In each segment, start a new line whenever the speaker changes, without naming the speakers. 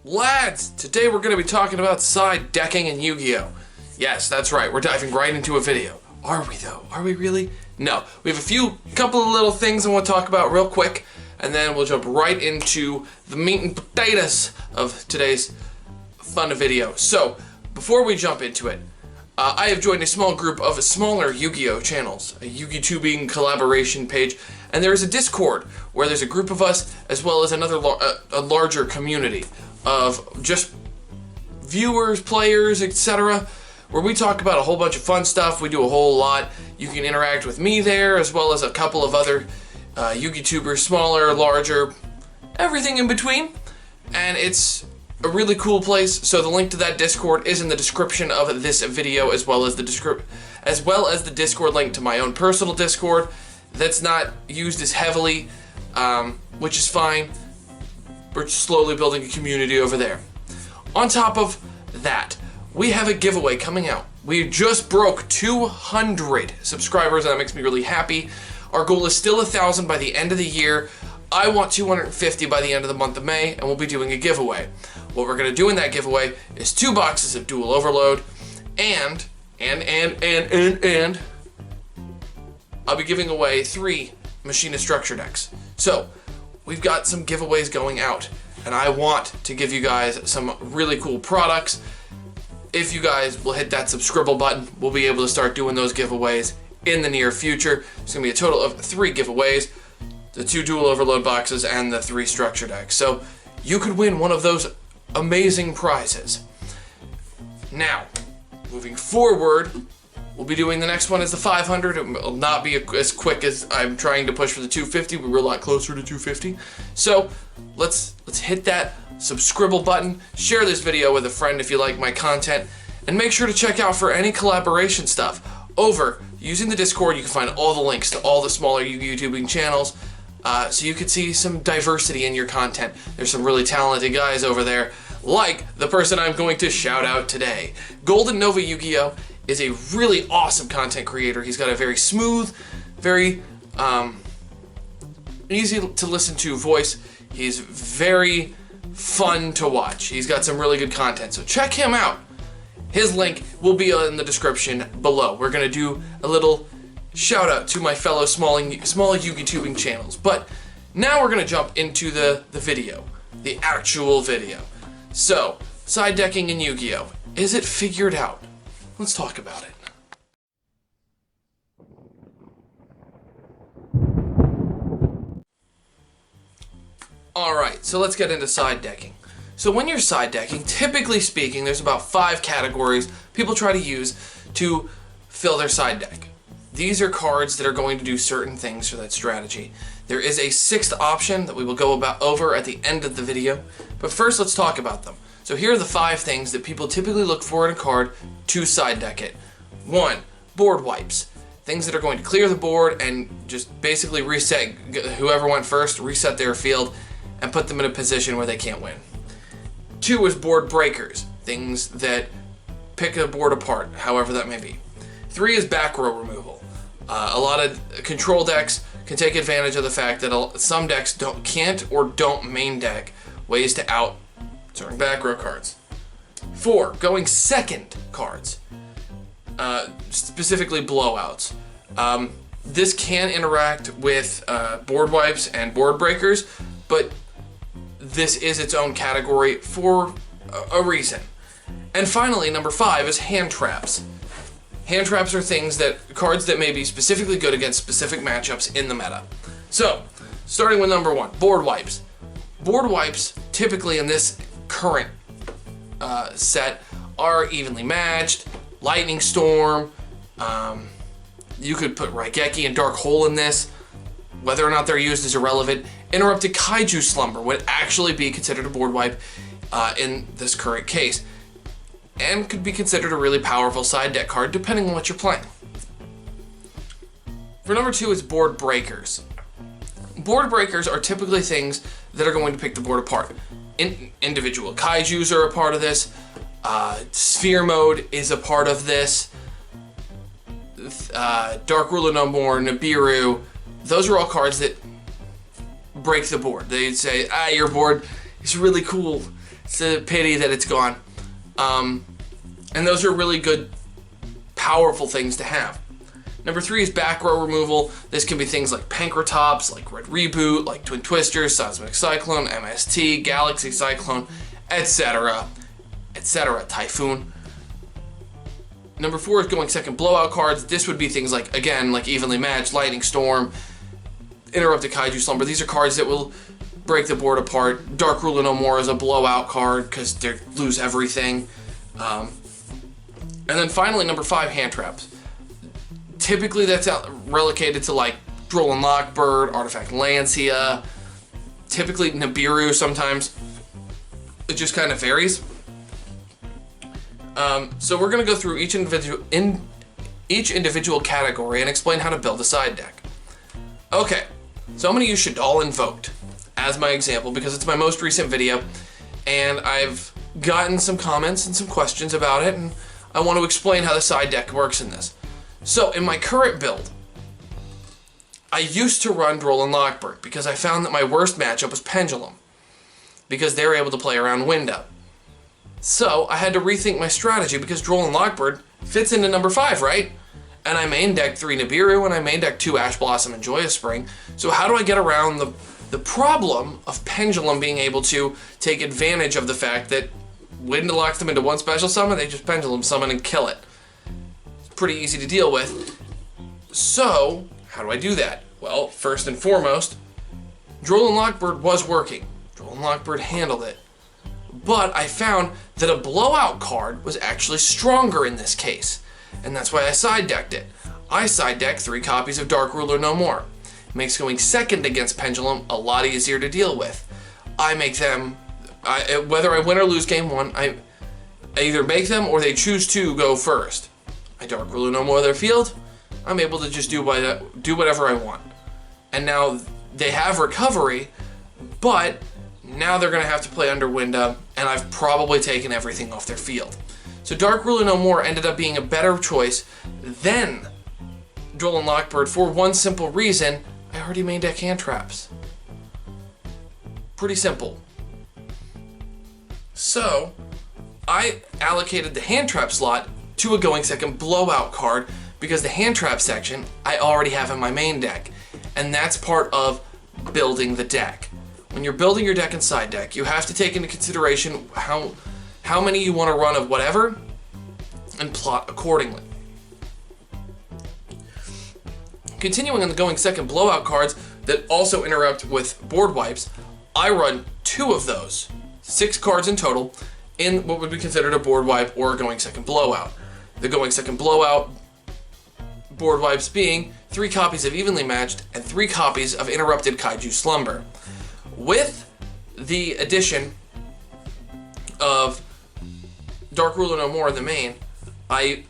Lads, today we're going to be talking about side decking in Yu-Gi-Oh! Yes, that's right, we're diving right into a video. Are we though? Are we really? No. We have couple of little things I want to talk about real quick, and then we'll jump right into the meat and potatoes of today's fun video. So, before we jump into it, I have joined a small group of smaller Yu-Gi-Oh! Channels, a Yu-Gi-Tubing collaboration page, and there is a Discord where there's a group of us as well as another a larger community of just viewers, players, etc., where we talk about a whole bunch of fun stuff. We do a whole lot. You can interact with me there as well as a couple of other Yu-Gi-Tubers, smaller, larger, everything in between, and it's a really cool place. So the link to that Discord is in the description of this video, as well as the Discord link to my own personal Discord that's not used as heavily, which is fine. We're slowly building a community over there. On top of that, we have a giveaway coming out. We just broke 200 subscribers, and that makes me really happy. Our goal is still 1,000 by the end of the year. I want 250 by the end of the month of May, and we'll be doing a giveaway. What we're going to do in that giveaway is 2 boxes of Dual Overload, and I'll be giving away 3 Machinist Structure decks. So, we've got some giveaways going out, and I want to give you guys some really cool products. If you guys will hit that subscribe button, we'll be able to start doing those giveaways in the near future. It's going to be a total of 3 giveaways, the 2 Dual Overload boxes and the 3 structure decks. So you could win one of those amazing prizes. Now, moving forward, we'll be doing the next one as the 500. It will not be as quick as I'm trying to push for the 250. We were a lot closer to 250. So let's hit that subscribe button, share this video with a friend if you like my content, and make sure to check out for any collaboration stuff. Over using the Discord, you can find all the links to all the smaller YouTubing channels, so you can see some diversity in your content. There's some really talented guys over there, like the person I'm going to shout out today. Golden Nova Yugioh is a really awesome content creator. He's got a very smooth, very easy to listen to voice. He's very fun to watch. He's got some really good content, so check him out. His link will be in the description below. We're gonna do a little shout out to my fellow small Yu-Gi-Tubing channels. But now we're gonna jump into the video, the actual video. So, side decking in Yu-Gi-Oh! Is it figured out? Let's talk about it. Alright, so let's get into side decking. So when you're side decking, typically speaking, there's about 5 categories people try to use to fill their side deck. These are cards that are going to do certain things for that strategy. There is a 6th option that we will go over at the end of the video, but first let's talk about them. So here are the 5 things that people typically look for in a card to side deck it. 1. Board wipes. Things that are going to clear the board and just basically reset, whoever went first, reset their field and put them in a position where they can't win. 2 is board breakers. Things that pick a board apart, however that may be. 3 is back row removal. A lot of control decks can take advantage of the fact that some decks can't or don't main deck ways to out certain back row cards. 4, going second cards, specifically blowouts. This can interact with board wipes and board breakers, but this is its own category for a reason. And finally, number 5 is hand traps. Hand traps are cards that may be specifically good against specific matchups in the meta. So, starting with number 1, board wipes. Board wipes, typically in this current set, are evenly matched. Lightning Storm, you could put Raigeki and Dark Hole in this. Whether or not they're used is irrelevant. Interrupted Kaiju Slumber would actually be considered a board wipe in this current case, and could be considered a really powerful side deck card depending on what you're playing. For number 2 is board breakers. Board breakers are typically things that are going to pick the board apart. Individual Kaijus are a part of this. Sphere Mode is a part of this. Dark Ruler No More, Nibiru, those are all cards that break the board. They'd say, your board is really cool. It's a pity that it's gone. And those are really good, powerful things to have. Number 3 is back row removal. This can be things like Pankratops, like Red Reboot, like Twin Twisters, Seismic Cyclone, MST, Galaxy Cyclone, etc. etc. Typhoon. Number 4 is going second blowout cards. This would be things like, again, like Evenly Matched, Lightning Storm, Interrupted Kaiju Slumber. These are cards that will break the board apart. Dark Ruler No More is a blowout card because they lose everything. And then finally, number 5, hand traps. Typically, that's relegated to like Droll Lockbird, Artifact Lancia, typically Nibiru sometimes. It just kind of varies. So we're going to go through each individual category and explain how to build a side deck. Okay, so I'm going to use Shaddoll Invoked as my example because it's my most recent video, and I've gotten some comments and some questions about it, and I want to explain how the side deck works in this. So in my current build, I used to run Droll and Lockbird because I found that my worst matchup was Pendulum because they were able to play around Window. So I had to rethink my strategy because Droll and Lockbird fits into number 5, right? And I main decked 3 Nibiru and I main decked 2 Ash Blossom and Joyous Spring. So how do I get around the problem of Pendulum being able to take advantage of the fact that Window locks them into one special summon, they just Pendulum summon and kill it? Pretty easy to deal with. So, how do I do that? Well, first and foremost, Droll and Lockbird was working. Droll and Lockbird handled it. But I found that a blowout card was actually stronger in this case. And that's why I side decked it. I side decked 3 copies of Dark Ruler No More. It makes going second against Pendulum a lot easier to deal with. I make them, whether I win or lose game 1, I either make them or they choose to go first. I Dark Ruler No More their field, I'm able to just do whatever I want. And now they have recovery, but now they're going to have to play under Window, and I've probably taken everything off their field. So Dark Ruler No More ended up being a better choice than Droll and Lockbird for one simple reason: I already main deck hand traps. Pretty simple. So I allocated the hand trap slot to a going second blowout card because the hand trap section I already have in my main deck, and that's part of building the deck. When you're building your deck and side deck, you have to take into consideration how many you want to run of whatever and plot accordingly. Continuing on the going second blowout cards that also interrupt with board wipes, I run 2 of those, 6 cards in total, in what would be considered a board wipe or a going second blowout. The going second blowout board wipes being 3 copies of Evenly Matched and 3 copies of Interrupted Kaiju Slumber. With the addition of Dark Ruler No More in the main, in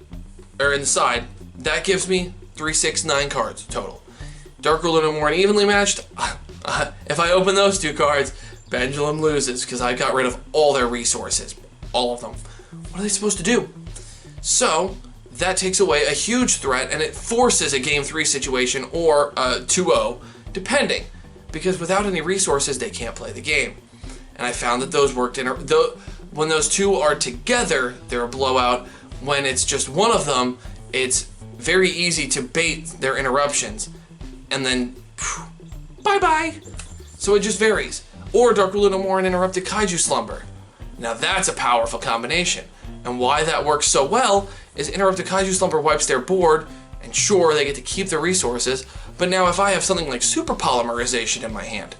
the side, that gives me 3, 6, 9 cards total. Dark Ruler No More and Evenly Matched, if I open those 2 cards, Pendulum loses because I got rid of all their resources. All of them. What are they supposed to do? So, that takes away a huge threat, and it forces a Game 3 situation or a 2-0, depending. Because without any resources, they can't play the game. And I found that those worked when those 2 are together, they're a blowout. When it's just one of them, it's very easy to bait their interruptions. And then, bye-bye. So it just varies. Or Dark Ruler No More and Interrupted Kaiju Slumber. Now that's a powerful combination. And why that works so well is Interrupted Kaiju Slumber wipes their board, and sure, they get to keep their resources, but now if I have something like Super Polymerization in my hand,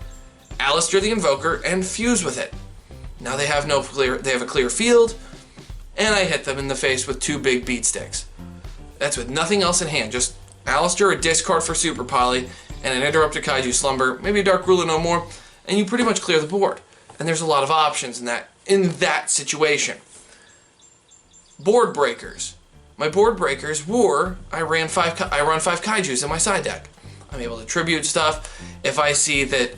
Alistair the Invoker, and fuse with it. Now they have a clear field, and I hit them in the face with 2 big beat sticks. That's with nothing else in hand, just Alistair, a discard for Super Poly, and an Interrupted Kaiju Slumber, maybe a Dark Ruler No More, and you pretty much clear the board. And there's a lot of options in that situation. Board breakers. My board breakers were, I run 5 Kaijus in my side deck. I'm able to tribute stuff. If I see that,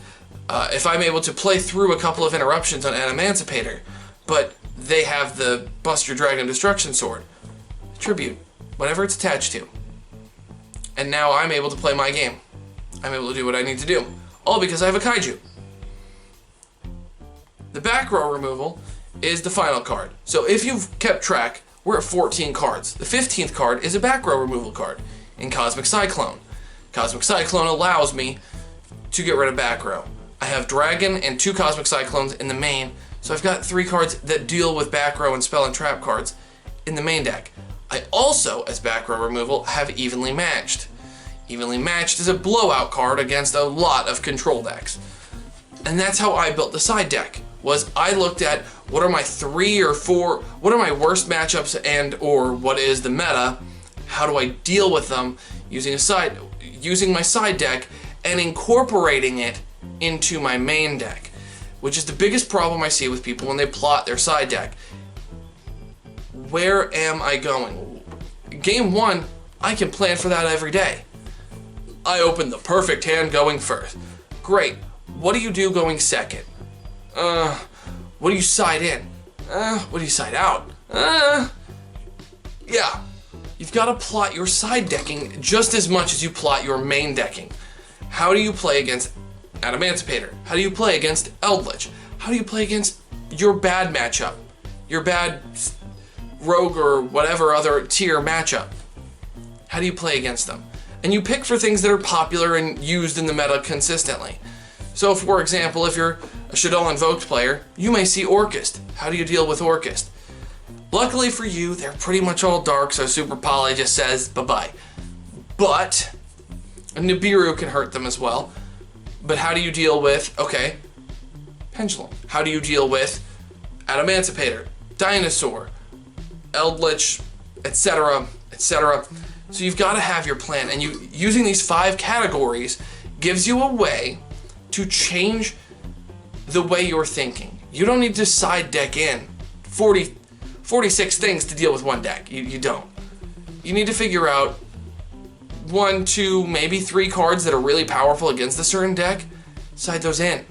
if I'm able to play through a couple of interruptions on an Emancipator, but they have the Buster Dragon Destruction Sword, tribute, whatever it's attached to. And now I'm able to play my game. I'm able to do what I need to do. All because I have a Kaiju. The back row removal is the final card. So if you've kept track, we're at 14 cards. The 15th card is a back row removal card in Cosmic Cyclone. Cosmic Cyclone allows me to get rid of back row. I have Dragon and 2 Cosmic Cyclones in the main, so I've got 3 cards that deal with back row and spell and trap cards in the main deck. I also, as back row removal, have Evenly Matched. Evenly Matched is a blowout card against a lot of control decks. And that's how I built the side deck, was I looked at what are my 3 or 4, what are my worst matchups and or what is the meta, how do I deal with them using my side deck and incorporating it into my main deck, which is the biggest problem I see with people when they plot their side deck. Where am I going? Game 1, I can plan for that every day. I open the perfect hand going first. Great. What do you do going second? What do you side in? What do you side out? Yeah. You've got to plot your side decking just as much as you plot your main decking. How do you play against Adamantipator? How do you play against Eldritch? How do you play against your bad matchup? Your bad rogue or whatever other tier matchup? How do you play against them? And you pick for things that are popular and used in the meta consistently. So for example, if you're a Shadow Invoked player, you may see Orchist. How do you deal with Orchist? Luckily for you, they're pretty much all dark, so Super Poly just says bye-bye. But Nibiru can hurt them as well. But how do you deal with, okay, Pendulum? How do you deal with Adamantipator, Dinosaur, Eldritch, etc., etc.? So you've got to have your plan, and using these 5 categories gives you a way to change the way you're thinking. You don't need to side deck in 46 things to deal with one deck. You don't. You need to figure out 1, 2, maybe 3 cards that are really powerful against a certain deck. Side those in.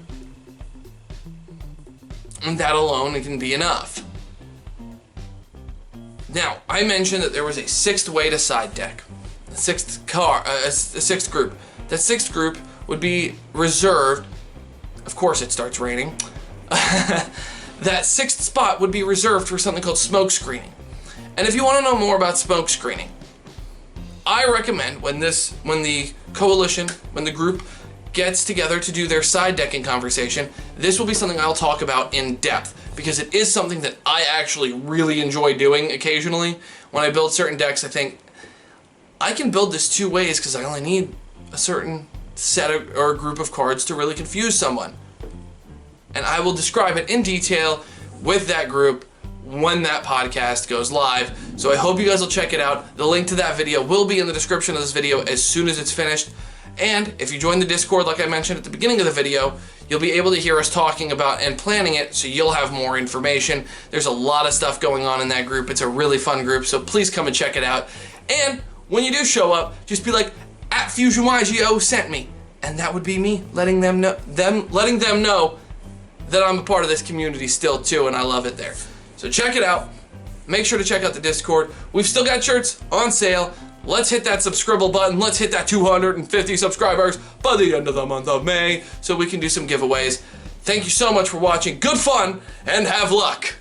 And that alone can be enough. Now, I mentioned that there was a 6th way to side deck. A 6th group. That 6th group would be reserved. Of course it starts raining. That 6th spot would be reserved for something called smoke screening. And if you want to know more about smoke screening, I recommend when the coalition, when the group gets together to do their side decking conversation, this will be something I'll talk about in depth, because it is something that I actually really enjoy doing occasionally. When I build certain decks, I think I can build this 2 ways because I only need a certain set or group of cards to really confuse someone. And I will describe it in detail with that group when that podcast goes live. So I hope you guys will check it out. The link to that video will be in the description of this video as soon as it's finished. And if you join the Discord, like I mentioned at the beginning of the video, you'll be able to hear us talking about and planning it, so you'll have more information. There's a lot of stuff going on in that group. It's a really fun group, so please come and check it out. And when you do show up, just be like, @FusionYugioh sent me. And that would be me letting them know that I'm a part of this community still too, and I love it there. So check it out. Make sure to check out the Discord. We've still got shirts on sale. Let's hit that subscribe button. Let's hit that 250 subscribers by the end of the month of May so we can do some giveaways. Thank you so much for watching. Good fun, and have luck.